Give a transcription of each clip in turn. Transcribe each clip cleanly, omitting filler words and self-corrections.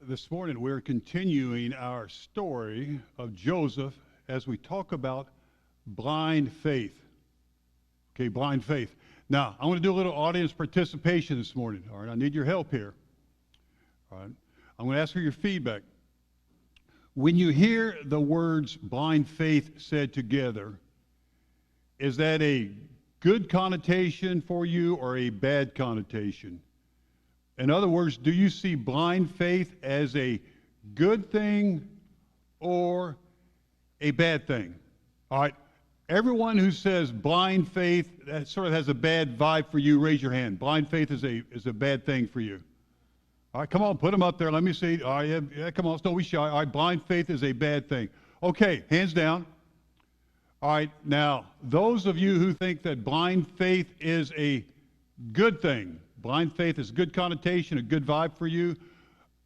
This morning we're continuing our story of Joseph as we talk about blind faith. Okay, blind faith. Now, I want to do a little audience participation this morning. All right, I need your help here. All right, I'm going to ask for your feedback. When you hear the words blind faith said together, is that a good connotation for you or a bad connotation? In other words, do you see blind faith as a good thing or a bad thing? All right. Everyone who says blind faith, that sort of has a bad vibe for you, raise your hand. Blind faith is a bad thing for you. All right, come on, put them up there. Let me see. All right, yeah, come on, don't be shy. All right, blind faith is a bad thing. Okay, hands down. All right, now, those of you who think that blind faith is a good thing, blind faith is a good connotation, a good vibe for you.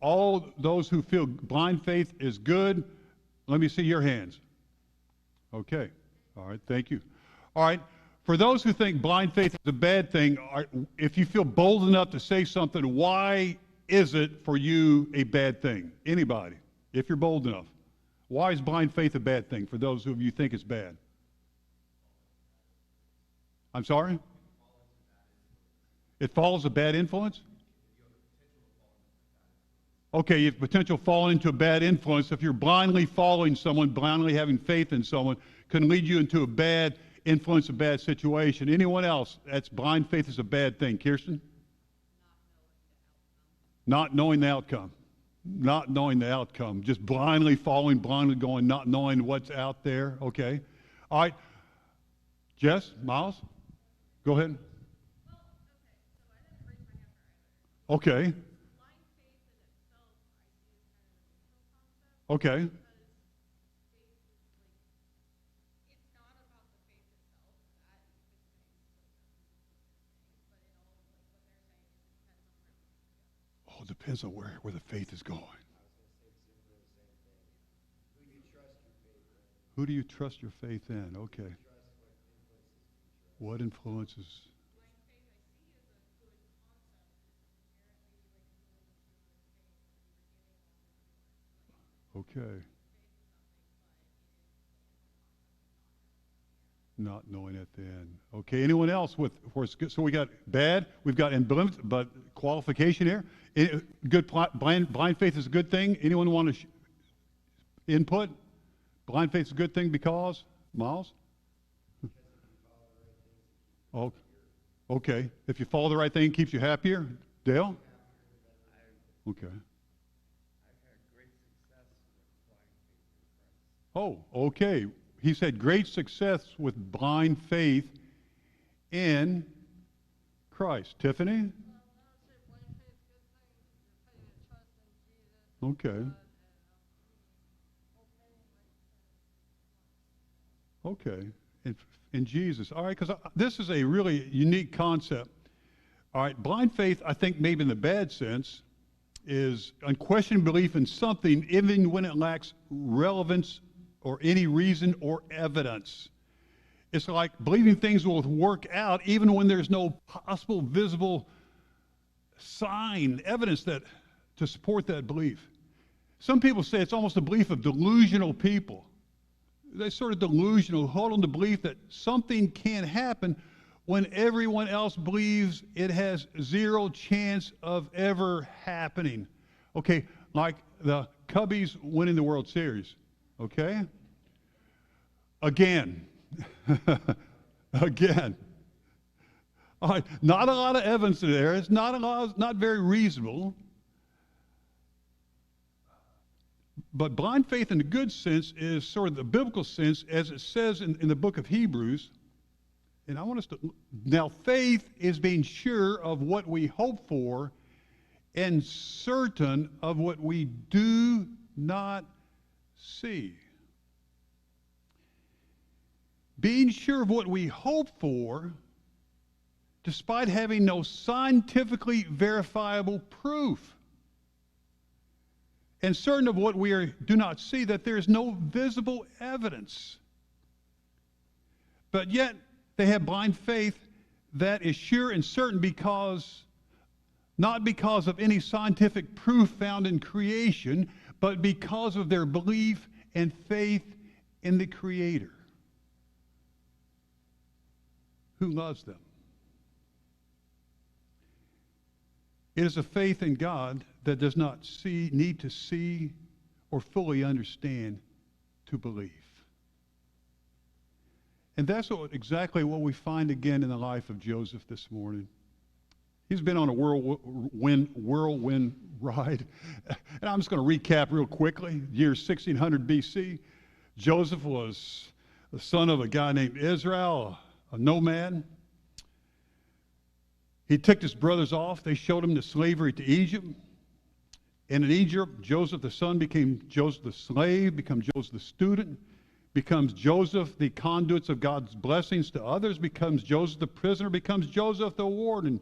All those who feel blind faith is good, let me see your hands. Okay. All right. Thank you. All right. For those who think blind faith is a bad thing, if you feel bold enough to say something, why is it for you a bad thing? Anybody, if you're bold enough. Why is blind faith a bad thing for those of you think it's bad? I'm sorry? It follows a bad influence? Okay, you have potential falling into a bad influence. If you're blindly following someone, blindly having faith in someone, can lead you into a bad influence, a bad situation. Anyone else? That's blind faith is a bad thing. Kirsten? Not knowing the outcome. Not knowing the outcome. Just blindly following, blindly going, not knowing what's out there. Okay. All right. Jess? Miles? Go ahead. Okay. Okay. Oh, it depends on where the faith is going. Who do you trust your faith in? Okay. What influences? Okay. Not knowing at the end. Okay. Anyone else with? So we got bad. We've got ambivalence, but qualification here. Good. Blind faith is a good thing. Anyone want to input? Blind faith is a good thing because Miles. Oh, okay. If you follow the right thing, it keeps you happier. Dale. Okay. Oh, okay. He said great success with blind faith in Christ. Tiffany? Okay. Okay. In Jesus. All right, because this is a really unique concept. All right, blind faith, I think maybe in the bad sense, is unquestioning belief in something even when it lacks relevance or any reason or evidence. It's like believing things will work out even when there's no possible visible sign, evidence that to support that belief. Some people say it's almost a belief of delusional people. They're sort of delusional, hold on to belief that something can happen when everyone else believes it has zero chance of ever happening. Okay, like the Cubbies winning the World Series. Okay? Again. Again. All right. Not a lot of evidence there. It's not very reasonable. But blind faith in the good sense is sort of the biblical sense, as it says in the book of Hebrews. And I want us to, now faith is being sure of what we hope for and certain of what we do not see. Being sure of what we hope for, despite having no scientifically verifiable proof. And certain of what we do not see, that there is no visible evidence. But yet, they have blind faith that is sure and certain because not because of any scientific proof found in creation, but because of their belief and faith in the Creator who loves them. It is a faith in God that does not need to see or fully understand to believe. And that's exactly what we find again in the life of Joseph this morning. He's been on a whirlwind ride. And I'm just going to recap real quickly. Year 1600 BC, Joseph was the son of a guy named Israel, a nomad. He ticked his brothers off. They showed him to slavery to Egypt. And in Egypt, Joseph the son became Joseph the slave, becomes Joseph the student, becomes Joseph the conduits of God's blessings to others, becomes Joseph the prisoner, becomes Joseph the warden.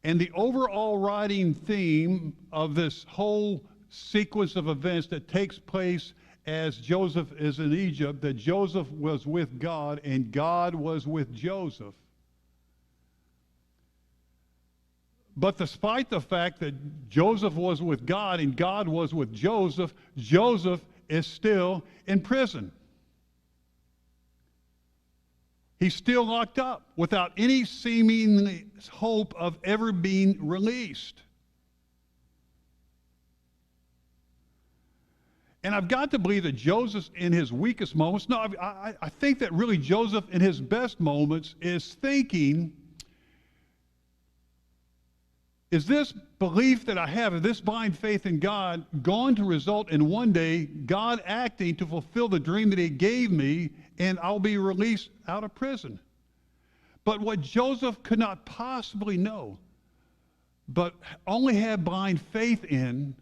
And the overall theme of this whole sequence of events that takes place as Joseph is in Egypt, that Joseph was with God and God was with Joseph. But despite the fact that Joseph was with God and God was with Joseph, Joseph is still in prison. He's still locked up without any seeming hope of ever being released. And I've got to believe that Joseph in his weakest moments, I think that really Joseph in his best moments is thinking, is this belief that I have, is this blind faith in God going to result in one day God acting to fulfill the dream that he gave me and I'll be released out of prison? But what Joseph could not possibly know, but only had blind faith in,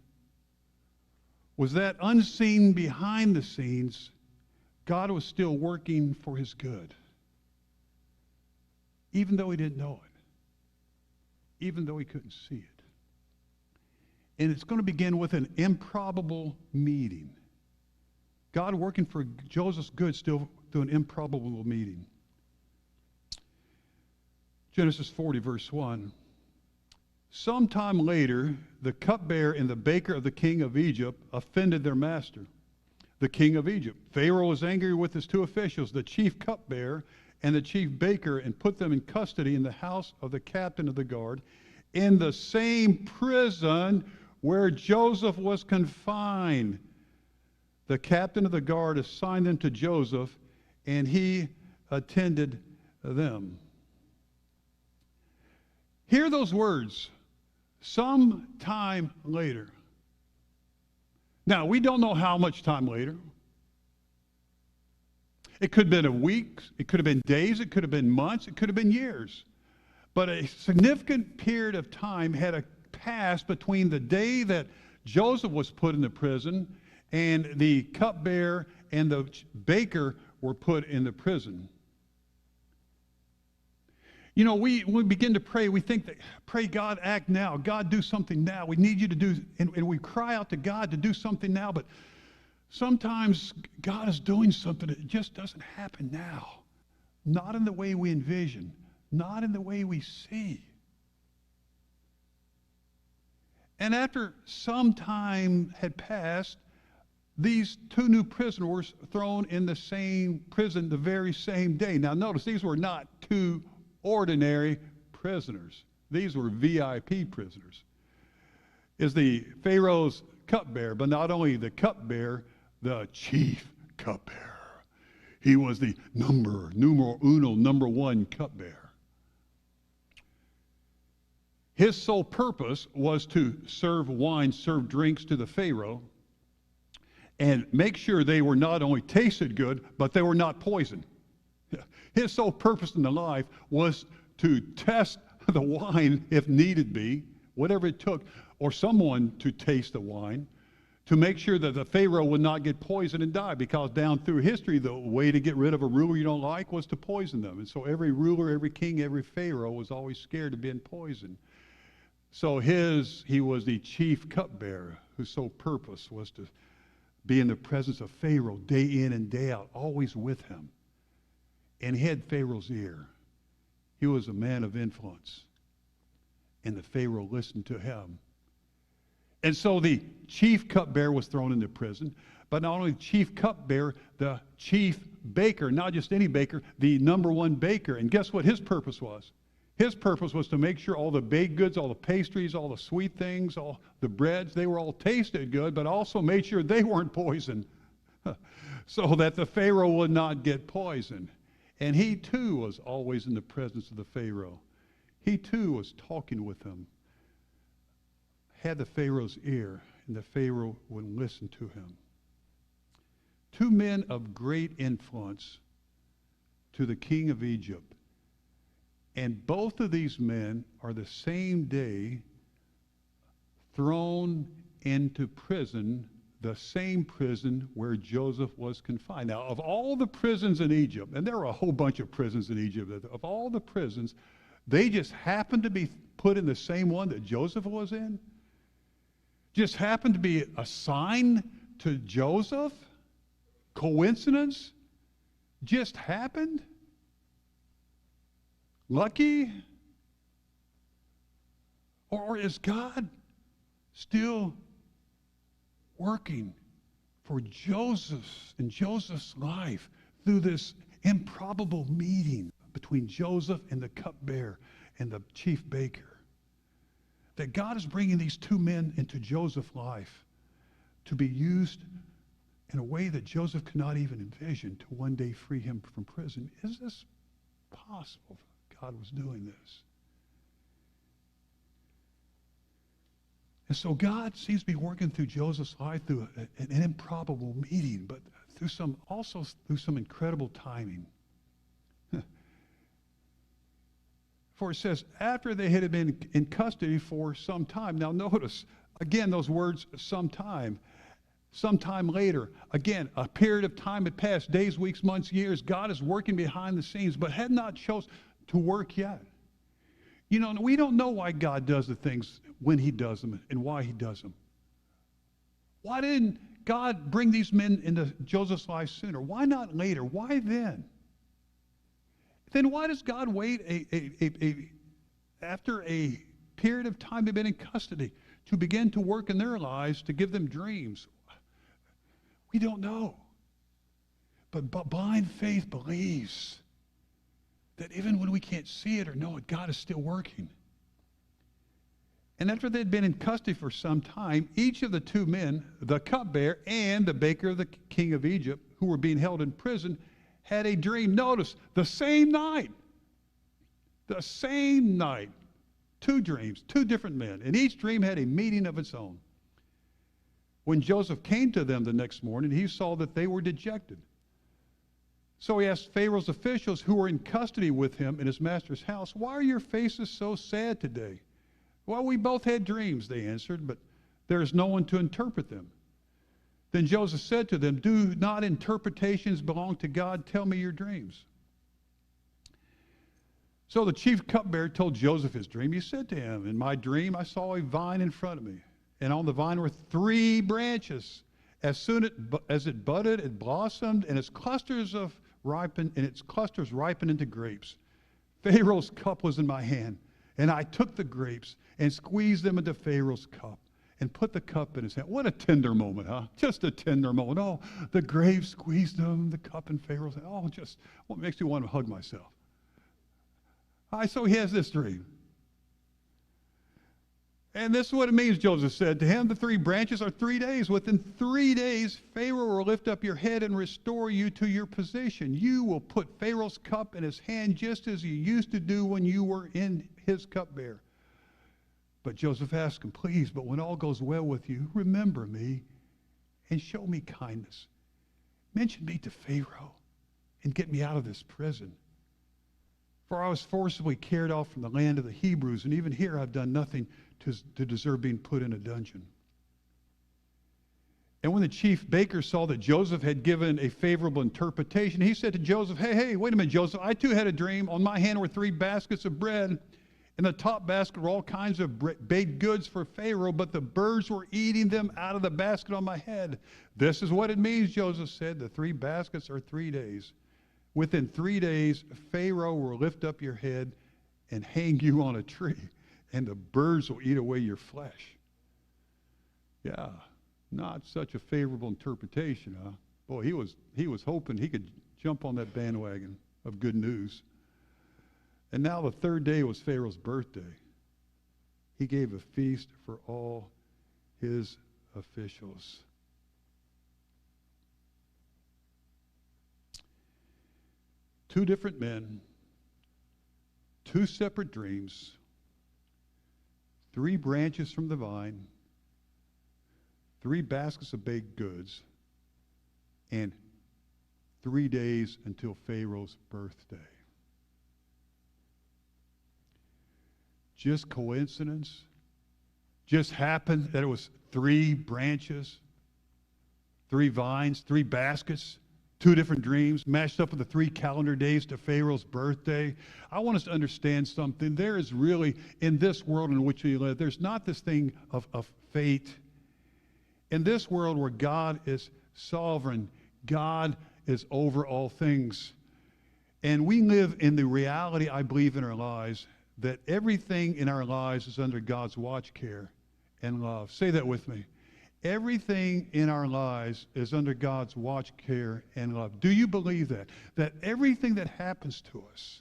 was that unseen behind the scenes, God was still working for his good. Even though he didn't know it. Even though he couldn't see it. And it's going to begin with an improbable meeting. God working for Joseph's good still through an improbable meeting. Genesis 40, verse 1. Sometime later, the cupbearer and the baker of the king of Egypt offended their master, the king of Egypt. Pharaoh was angry with his two officials, the chief cupbearer and the chief baker, and put them in custody in the house of the captain of the guard, in the same prison where Joseph was confined. The captain of the guard assigned them to Joseph, and he attended them. Hear those words, some time later. Now, we don't know how much time later. It could have been a week, it could have been days, it could have been months, it could have been years. But a significant period of time had passed between the day that Joseph was put in the prison and the cupbearer and the baker were put in the prison. You know, when we begin to pray, we think that, pray God, act now. God, do something now. We need you to do, and we cry out to God to do something now, but sometimes God is doing something that just doesn't happen now. Not in the way we envision, not in the way we see. And after some time had passed, these two new prisoners were thrown in the same prison the very same day. Now notice, these were not two ordinary prisoners. These were VIP prisoners. Is the Pharaoh's cupbearer, but not only the cupbearer, the chief cupbearer. He was the numero uno, number one cupbearer. His sole purpose was to serve wine, serve drinks to the Pharaoh, and make sure they were not only tasted good, but they were not poisoned. His sole purpose in the life was to test the wine if needed be, whatever it took, or someone to taste the wine, to make sure that the Pharaoh would not get poisoned and die, because down through history, the way to get rid of a ruler you don't like was to poison them. And so every ruler, every king, every Pharaoh was always scared of being poisoned. So he was the chief cupbearer whose sole purpose was to be in the presence of Pharaoh day in and day out, always with him. And he had Pharaoh's ear. He was a man of influence. And the Pharaoh listened to him. And so the chief cupbearer was thrown into prison. But not only the chief cupbearer, the chief baker, not just any baker, the number one baker. And guess what his purpose was? His purpose was to make sure all the baked goods, all the pastries, all the sweet things, all the breads, they were all tasted good, but also made sure they weren't poisoned so that the Pharaoh would not get poisoned. And he too was always in the presence of the Pharaoh. He too was talking with him, had the Pharaoh's ear, and the Pharaoh would listen to him. Two men of great influence to the king of Egypt. And both of these men are the same day thrown into prison, the same prison where Joseph was confined. Now, of all the prisons in Egypt, and there are a whole bunch of prisons in Egypt, of all the prisons, they just happened to be put in the same one that Joseph was in? Just happened to be assigned to Joseph? Coincidence? Just happened? Lucky? Or is God still working for Joseph's life through this improbable meeting between Joseph and the cupbearer and the chief baker? That God is bringing these two men into Joseph's life to be used in a way that Joseph could not even envision to one day free him from prison. Is this possible? God was doing this. And so God seems to be working through Joseph's life through an improbable meeting, but through some incredible timing. For it says, after they had been in custody for some time. Now notice, again, those words, sometime later. Again, a period of time had passed, days, weeks, months, years. God is working behind the scenes, but had not chosen to work yet. You know, we don't know why God does the things when he does them and why he does them. Why didn't God bring these men into Joseph's life sooner? Why not later? Why then? Then why does God wait after a period of time they've been in custody to begin to work in their lives to give them dreams? We don't know. But blind faith believes that even when we can't see it or know it, God is still working. And after they'd been in custody for some time, each of the two men, the cupbearer and the baker of the king of Egypt, who were being held in prison, had a dream. Notice, the same night. The same night. Two dreams, two different men. And each dream had a meaning of its own. When Joseph came to them the next morning, he saw that they were dejected. So he asked Pharaoh's officials who were in custody with him in his master's house, "Why are your faces so sad today?" "Well, we both had dreams," they answered, "but there is no one to interpret them." Then Joseph said to them, "Do not interpretations belong to God? Tell me your dreams." So the chief cupbearer told Joseph his dream. He said to him, "In my dream I saw a vine in front of me, and on the vine were 3 branches. As soon as it budded, it blossomed, and its clusters ripened into grapes. Pharaoh's cup was in my hand, and I took the grapes and squeezed them into Pharaoh's cup and put the cup in his hand." What a tender moment, huh? Just a tender moment. Oh, the grapes squeezed them, the cup in Pharaoh's hand. Oh, just what makes me want to hug myself. So he has this dream. And this is what it means, Joseph said to him. The 3 branches are 3 days. Within 3 days, Pharaoh will lift up your head and restore you to your position. You will put Pharaoh's cup in his hand just as you used to do when you were in his cupbearer. But Joseph asked him, "Please, but when all goes well with you, remember me and show me kindness. Mention me to Pharaoh and get me out of this prison. For I was forcibly carried off from the land of the Hebrews, and even here I've done nothing to deserve being put in a dungeon." And when the chief baker saw that Joseph had given a favorable interpretation, he said to Joseph, hey, wait a minute, Joseph. I too had a dream. On my hand were 3 baskets of bread. In the top basket were all kinds of baked goods for Pharaoh, but the birds were eating them out of the basket on my head. This is what it means, Joseph said. The 3 baskets are 3 days. Within 3 days, Pharaoh will lift up your head and hang you on a tree. and the birds will eat away your flesh. Yeah, not such a favorable interpretation, huh? Boy, he was hoping he could jump on that bandwagon of good news. And now the third day was Pharaoh's birthday. He gave a feast for all his officials. Two different men, two separate dreams, 3 branches from the vine, 3 baskets of baked goods, and 3 days until Pharaoh's birthday. Just coincidence? Just happened that it was 3 branches, 3 vines, 3 baskets, 2 different dreams, matched up with the 3 calendar days to Pharaoh's birthday. I want us to understand something. There is really, in this world in which we live, there's not this thing of fate. In this world where God is sovereign, God is over all things. And we live in the reality, I believe, in our lives, that everything in our lives is under God's watch, care, and love. Say that with me. Everything in our lives is under God's watch, care, and love. Do you believe that? That everything that happens to us,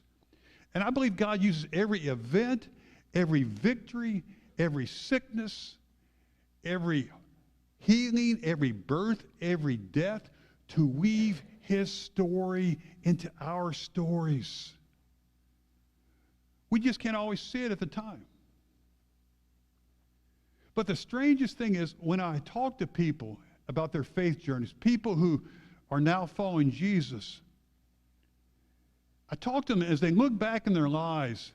and I believe God uses every event, every victory, every sickness, every healing, every birth, every death, to weave his story into our stories. We just can't always see it at the time. But the strangest thing is, when I talk to people about their faith journeys, people who are now following Jesus, I talk to them as they look back in their lives.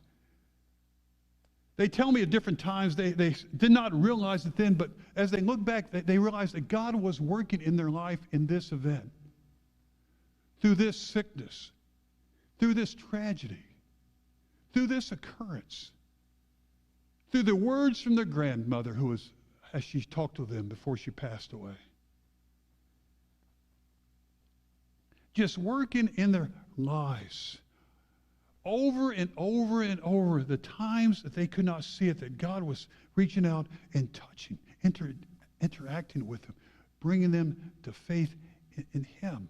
They tell me at different times they did not realize it then, but as they look back, they realize that God was working in their life in this event, through this sickness, through this tragedy, through this occurrence, through the words from their grandmother who was, as she talked to them before she passed away. Just working in their lives. Over and over and over, the times that they could not see it, that God was reaching out and touching, interacting with them, bringing them to faith in him.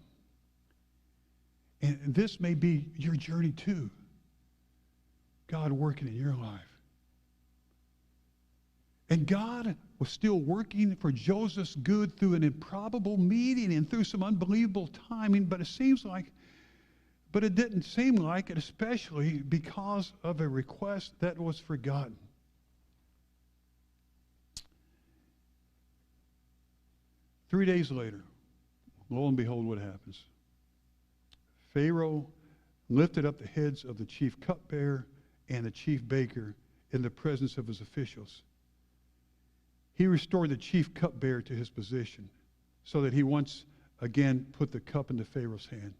And this may be your journey too. God working in your life. And God was still working for Joseph's good through an improbable meeting and through some unbelievable timing, but it didn't seem like it, especially because of a request that was forgotten. Three days later, lo and behold, what happens? Pharaoh lifted up the heads of the chief cupbearer and the chief baker in the presence of his officials. He restored the chief cupbearer to his position so that he once again put the cup into Pharaoh's hand.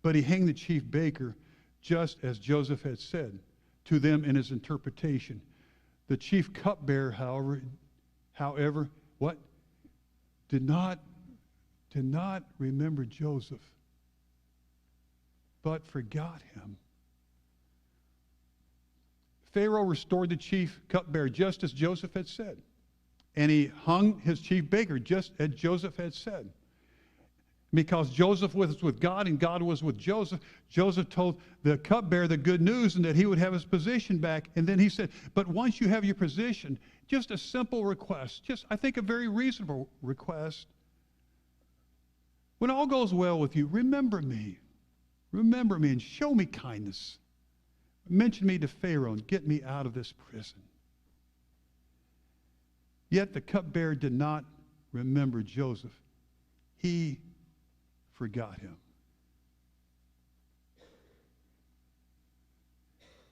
But he hanged the chief baker just as Joseph had said to them in his interpretation. The chief cupbearer, however, what? Did not remember Joseph, but forgot him. Pharaoh restored the chief cupbearer just as Joseph had said. And he hung his chief baker just as Joseph had said. Because Joseph was with God and God was with Joseph, Joseph told the cupbearer the good news and that he would have his position back. And then he said, but once you have your position, just a simple request, just I think a very reasonable request. When all goes well with you, remember me and show me kindness. Mention me to Pharaoh and get me out of this prison. Yet the cupbearer did not remember Joseph. He forgot him.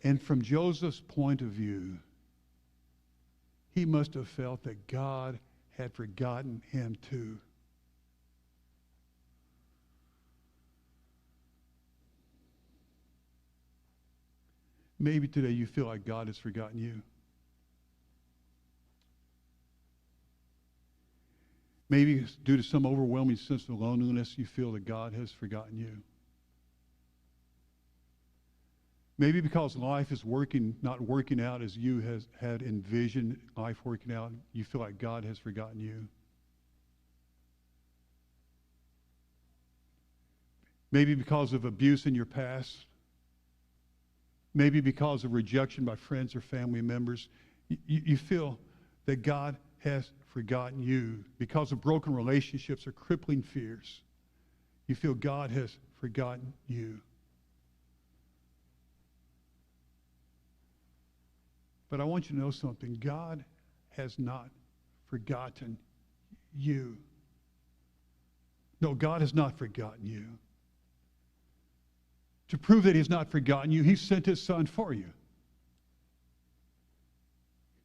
And from Joseph's point of view, he must have felt that God had forgotten him too. Maybe today you feel like God has forgotten you. Maybe due to some overwhelming sense of loneliness, you feel that God has forgotten you. Maybe because life is not working out as you had envisioned life working out, you feel like God has forgotten you. Maybe because of abuse in your past. Maybe because of rejection by friends or family members. You feel that God has forgotten you. Because of broken relationships or crippling fears, you feel God has forgotten you. But I want you to know something. God has not forgotten you. No, God has not forgotten you. To prove that he's not forgotten you, he sent his son for you.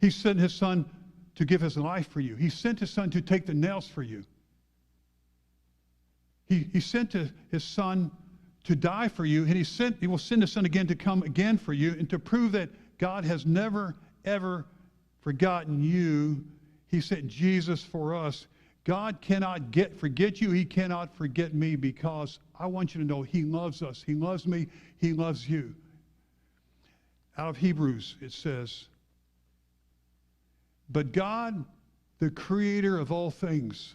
He sent his son to give his life for you. He sent his son to take the nails for you. He sent his son to die for you, and he will send his son again to come again for you, and to prove that God has never, ever forgotten you, he sent Jesus for us. God cannot forget you. He cannot forget me, because I want you to know he loves us. He loves me. He loves you. Out of Hebrews, it says, but God, the creator of all things,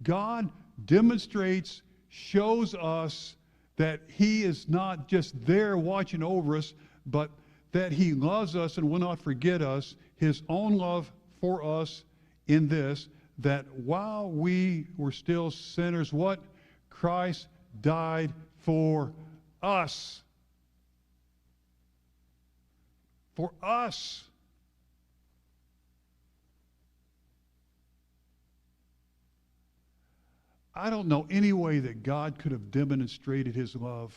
God demonstrates, shows us that he is not just there watching over us, but that he loves us and will not forget us, his own love for us in this, that while we were still sinners, what? Christ died for us. For us. I don't know any way that God could have demonstrated his love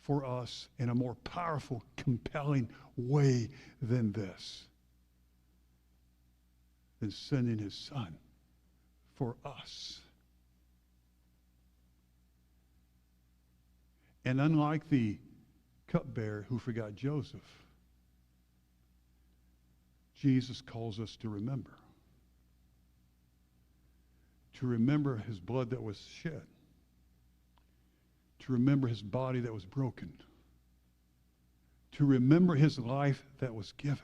for us in a more powerful, compelling way than this. Than sending his son for us. And unlike the cupbearer who forgot Joseph, Jesus calls us to remember. To remember his blood that was shed. To remember his body that was broken. To remember his life that was given.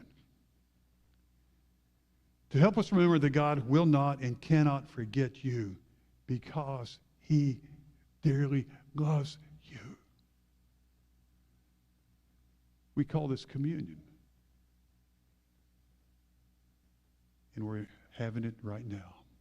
To help us remember that God will not and cannot forget you, because he dearly loves you. We call this communion. And we're having it right now.